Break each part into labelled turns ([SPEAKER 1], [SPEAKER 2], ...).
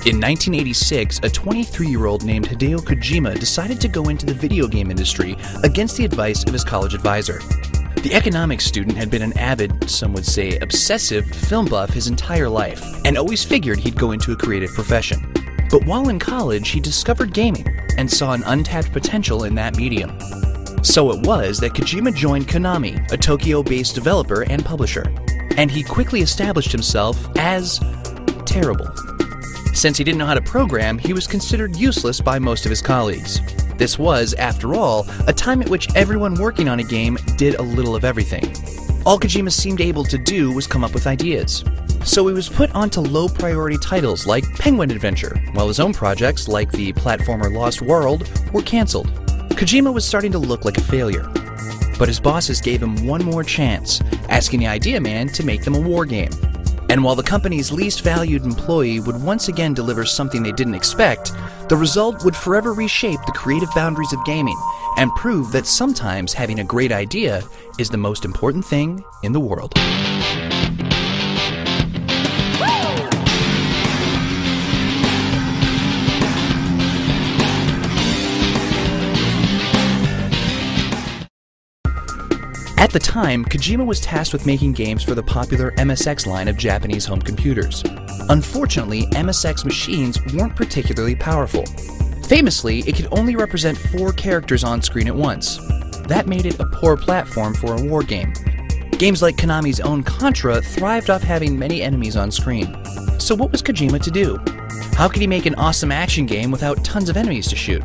[SPEAKER 1] In 1986, a 23-year-old named Hideo Kojima decided to go into the video game industry against the advice of his college advisor. The economics student had been an avid, some would say obsessive, film buff his entire life, and always figured he'd go into a creative profession. But while in college, he discovered gaming and saw an untapped potential in that medium. So it was that Kojima joined Konami, a Tokyo-based developer and publisher, and he quickly established himself as terrible. Since he didn't know how to program, he was considered useless by most of his colleagues. This was, after all, a time at which everyone working on a game did a little of everything. All Kojima seemed able to do was come up with ideas. So he was put onto low-priority titles like Penguin Adventure, while his own projects, like the platformer Lost World, were cancelled. Kojima was starting to look like a failure. But his bosses gave him one more chance, asking the idea man to make them a war game. And while the company's least valued employee would once again deliver something they didn't expect, the result would forever reshape the creative boundaries of gaming and prove that sometimes having a great idea is the most important thing in the world. At the time, Kojima was tasked with making games for the popular MSX line of Japanese home computers. Unfortunately, MSX machines weren't particularly powerful. Famously, it could only represent 4 characters on screen at once. That made it a poor platform for a war game. Games like Konami's own Contra thrived off having many enemies on screen. So what was Kojima to do? How could he make an awesome action game without tons of enemies to shoot?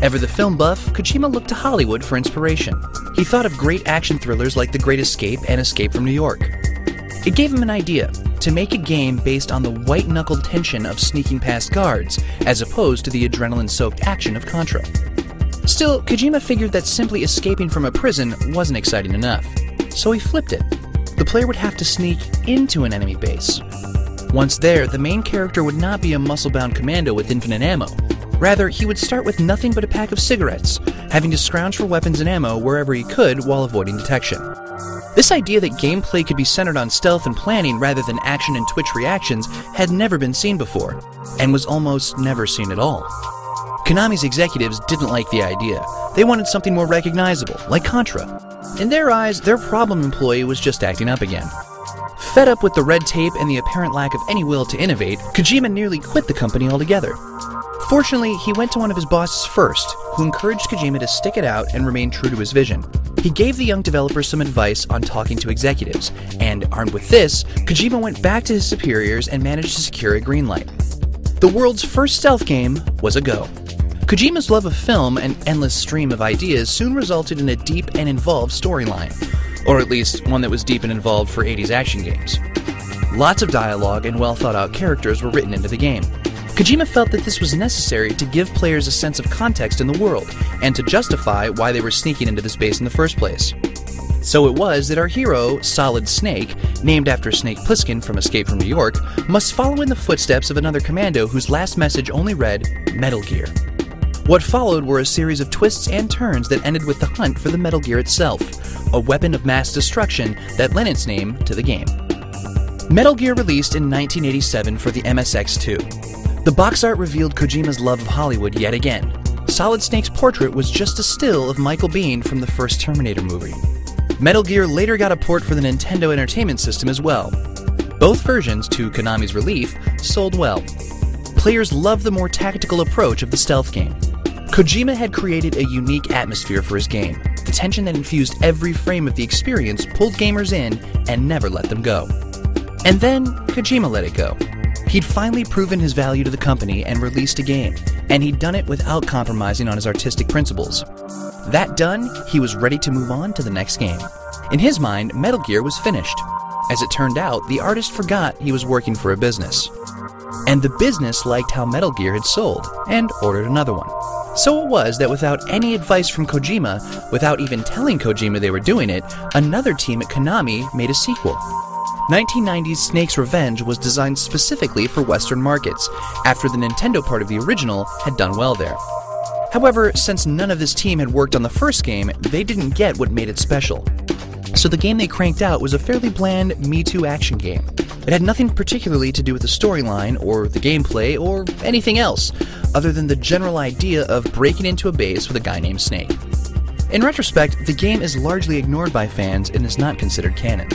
[SPEAKER 1] Ever the film buff, Kojima looked to Hollywood for inspiration. He thought of great action thrillers like The Great Escape and Escape from New York. It gave him an idea, to make a game based on the white-knuckled tension of sneaking past guards, as opposed to the adrenaline-soaked action of Contra. Still, Kojima figured that simply escaping from a prison wasn't exciting enough, so he flipped it. The player would have to sneak into an enemy base. Once there, the main character would not be a muscle-bound commando with infinite ammo. Rather, he would start with nothing but a pack of cigarettes, having to scrounge for weapons and ammo wherever he could while avoiding detection. This idea that gameplay could be centered on stealth and planning rather than action and twitch reactions had never been seen before, and was almost never seen at all. Konami's executives didn't like the idea. They wanted something more recognizable, like Contra. In their eyes, their problem employee was just acting up again. Fed up with the red tape and the apparent lack of any will to innovate, Kojima nearly quit the company altogether. Fortunately, he went to one of his bosses first, who encouraged Kojima to stick it out and remain true to his vision. He gave the young developer some advice on talking to executives, and armed with this, Kojima went back to his superiors and managed to secure a green light. The world's first stealth game was a go. Kojima's love of film and endless stream of ideas soon resulted in a deep and involved storyline, or at least one that was deep and involved for 80s action games. Lots of dialogue and well-thought-out characters were written into the game. Kojima felt that this was necessary to give players a sense of context in the world, and to justify why they were sneaking into the space in the first place. So it was that our hero, Solid Snake, named after Snake Plissken from Escape from New York, must follow in the footsteps of another commando whose last message only read, Metal Gear. What followed were a series of twists and turns that ended with the hunt for the Metal Gear itself, a weapon of mass destruction that lent its name to the game. Metal Gear released in 1987 for the MSX2. The box art revealed Kojima's love of Hollywood yet again. Solid Snake's portrait was just a still of Michael Biehn from the first Terminator movie. Metal Gear later got a port for the Nintendo Entertainment System as well. Both versions, to Konami's relief, sold well. Players loved the more tactical approach of the stealth game. Kojima had created a unique atmosphere for his game. The tension that infused every frame of the experience pulled gamers in and never let them go. And then, Kojima let it go. He'd finally proven his value to the company and released a game, and he'd done it without compromising on his artistic principles. That done, he was ready to move on to the next game. In his mind, Metal Gear was finished. As it turned out, the artist forgot he was working for a business. And the business liked how Metal Gear had sold, and ordered another one. So it was that without any advice from Kojima, without even telling Kojima they were doing it, another team at Konami made a sequel. 1990's Snake's Revenge was designed specifically for Western markets, after the Nintendo part of the original had done well there. However, since none of this team had worked on the first game, they didn't get what made it special. So the game they cranked out was a fairly bland Me Too action game. It had nothing particularly to do with the storyline, or the gameplay, or anything else, other than the general idea of breaking into a base with a guy named Snake. In retrospect, the game is largely ignored by fans and is not considered canon.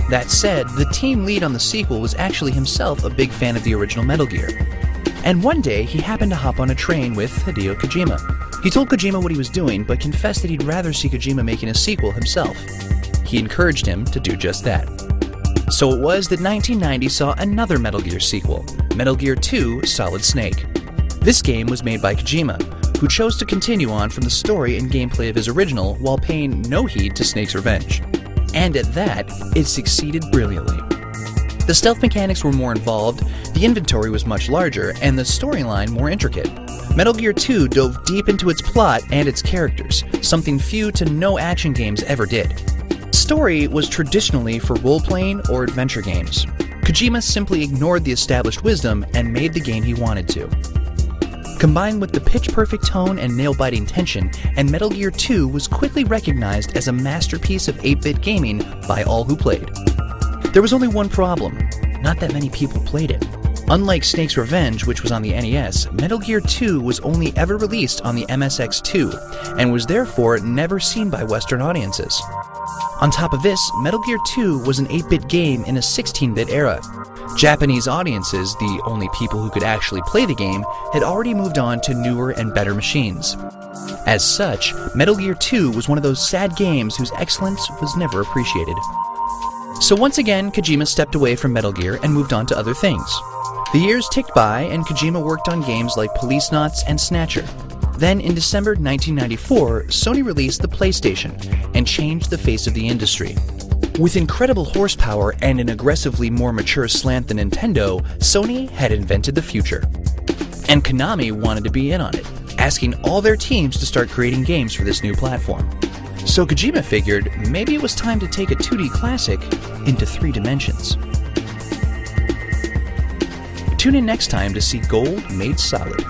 [SPEAKER 1] That said, the team lead on the sequel was actually himself a big fan of the original Metal Gear. And one day, he happened to hop on a train with Hideo Kojima. He told Kojima what he was doing, but confessed that he'd rather see Kojima making a sequel himself. He encouraged him to do just that. So it was that 1990 saw another Metal Gear sequel, Metal Gear 2: Solid Snake. This game was made by Kojima, who chose to continue on from the story and gameplay of his original while paying no heed to Snake's revenge. And at that, it succeeded brilliantly. The stealth mechanics were more involved, the inventory was much larger, and the storyline more intricate. Metal Gear 2 dove deep into its plot and its characters, something few to no action games ever did. Story was traditionally for role-playing or adventure games. Kojima simply ignored the established wisdom and made the game he wanted to. Combined with the pitch-perfect tone and nail-biting tension, and Metal Gear 2 was quickly recognized as a masterpiece of 8-bit gaming by all who played. There was only one problem: not that many people played it. Unlike Snake's Revenge, which was on the NES, Metal Gear 2 was only ever released on the MSX2, and was therefore never seen by Western audiences. On top of this, Metal Gear 2 was an 8-bit game in a 16-bit era. Japanese audiences, the only people who could actually play the game, had already moved on to newer and better machines. As such, Metal Gear 2 was one of those sad games whose excellence was never appreciated. So once again, Kojima stepped away from Metal Gear and moved on to other things. The years ticked by, and Kojima worked on games like Policenauts and Snatcher. Then, in December 1994, Sony released the PlayStation and changed the face of the industry. With incredible horsepower and an aggressively more mature slant than Nintendo, Sony had invented the future. And Konami wanted to be in on it, asking all their teams to start creating games for this new platform. So Kojima figured maybe it was time to take a 2D classic into 3 dimensions. Tune in next time to see Gold Made Solid.